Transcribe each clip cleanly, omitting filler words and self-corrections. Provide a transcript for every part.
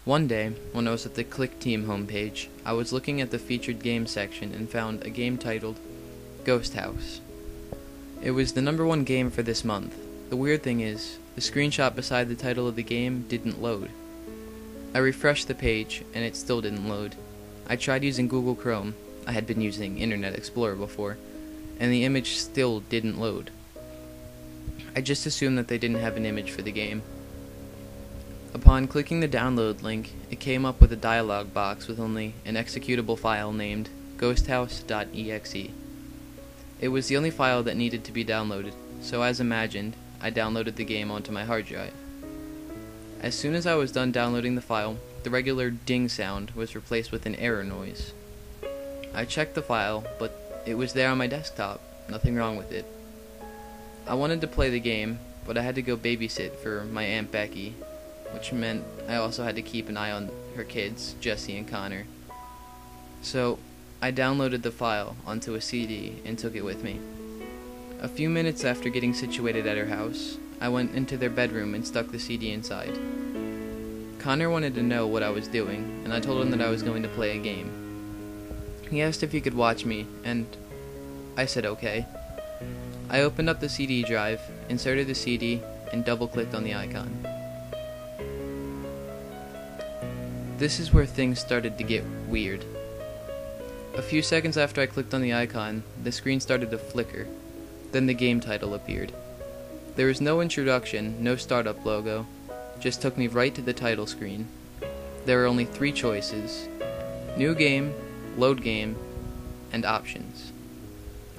One day, when I was at the Click Team homepage, I was looking at the featured games section and found a game titled Ghosthouse. It was the #1 game for this month. The weird thing is, the screenshot beside the title of the game didn't load. I refreshed the page, and it still didn't load. I tried using Google Chrome, I had been using Internet Explorer before, and the image still didn't load. I just assumed that they didn't have an image for the game. Upon clicking the download link, it came up with a dialog box with only an executable file named Ghosthouse.exe. It was the only file that needed to be downloaded, so as imagined, I downloaded the game onto my hard drive. As soon as I was done downloading the file, the regular ding sound was replaced with an error noise. I checked the file, but it was there on my desktop, nothing wrong with it. I wanted to play the game, but I had to go babysit for my Aunt Becky, which meant I also had to keep an eye on her kids, Jesse and Connor. So, I downloaded the file onto a CD and took it with me. A few minutes after getting situated at her house, I went into their bedroom and stuck the CD inside. Connor wanted to know what I was doing, and I told him that I was going to play a game. He asked if he could watch me, and I said okay. I opened up the CD drive, inserted the CD, and double-clicked on the icon. This is where things started to get weird. A few seconds after I clicked on the icon, the screen started to flicker. Then the game title appeared. There was no introduction, no startup logo, just took me right to the title screen. There were only 3 choices: New Game, Load Game, and Options.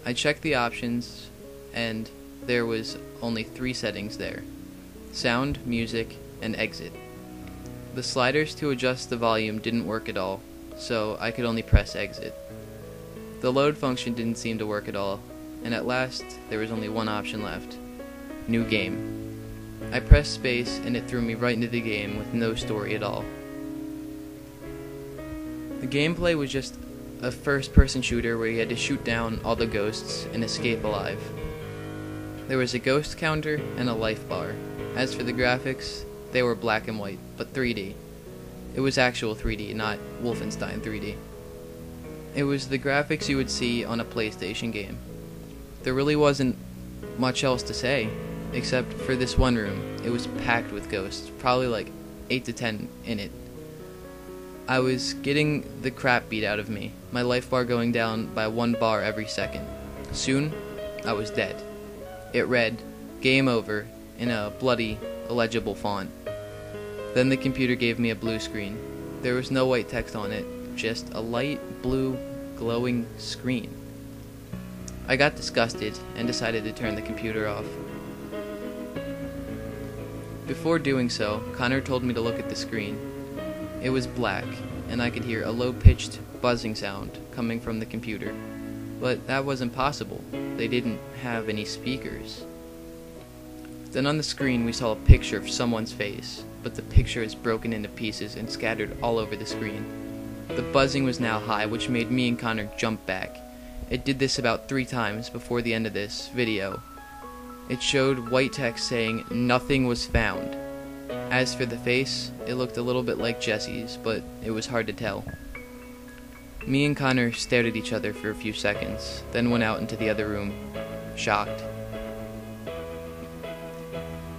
I checked the options, and there was only 3 settings there: Sound, Music, and Exit. The sliders to adjust the volume didn't work at all, so I could only press Exit. The load function didn't seem to work at all, and at last there was only one option left: New Game. I pressed space and it threw me right into the game with no story at all. The gameplay was just a first-person shooter where you had to shoot down all the ghosts and escape alive. There was a ghost counter and a life bar. As for the graphics, they were black and white, but 3D. It was actual 3D, not Wolfenstein 3D. It was the graphics you would see on a PlayStation game. There really wasn't much else to say, except for this one room. It was packed with ghosts, probably like 8 to 10 in it. I was getting the crap beat out of me, my life bar going down by 1 bar every second. Soon, I was dead. It read, "Game over," in a bloody, illegible font. Then the computer gave me a blue screen. There was no white text on it, just a light blue, glowing screen. I got disgusted and decided to turn the computer off. Before doing so, Connor told me to look at the screen. It was black, and I could hear a low-pitched buzzing sound coming from the computer. But that wasn't possible. They didn't have any speakers. Then on the screen we saw a picture of someone's face, but the picture is broken into pieces and scattered all over the screen. The buzzing was now high, which made me and Connor jump back. It did this about 3 times before the end of this video. It showed white text saying nothing was found. As for the face, it looked a little bit like Jesse's, but it was hard to tell. Me and Connor stared at each other for a few seconds, then went out into the other room, shocked.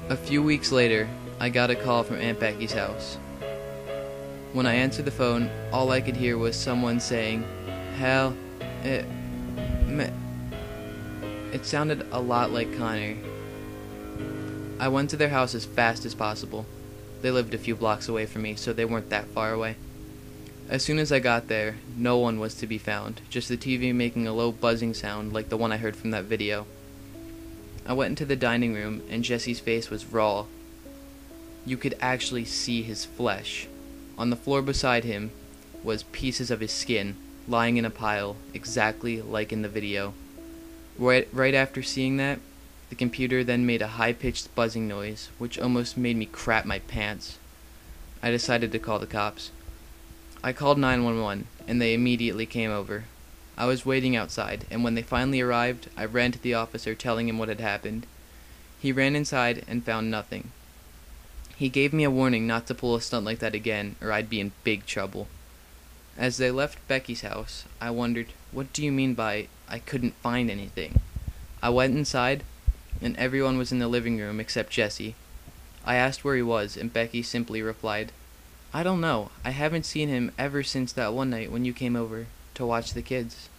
A few weeks later, I got a call from Aunt Becky's house. When I answered the phone, all I could hear was someone saying, "Hell, it sounded a lot like Connor. I went to their house as fast as possible. They lived a few blocks away from me, so they weren't that far away. As soon as I got there, no one was to be found, just the TV making a low buzzing sound like the one I heard from that video. I went into the dining room, and Jesse's face was raw. You could actually see his flesh. On the floor beside him was pieces of his skin, lying in a pile, exactly like in the video. Right after seeing that, the computer then made a high-pitched buzzing noise, which almost made me crap my pants. I decided to call the cops. I called 911, and they immediately came over. I was waiting outside, and when they finally arrived, I ran to the officer telling him what had happened. He ran inside and found nothing. He gave me a warning not to pull a stunt like that again, or I'd be in big trouble. As they left Becky's house, I wondered, what do you mean by, I couldn't find anything? I went inside, and everyone was in the living room except Jesse. I asked where he was, and Becky simply replied, I don't know. I haven't seen him ever since that one night when you came over to watch the kids.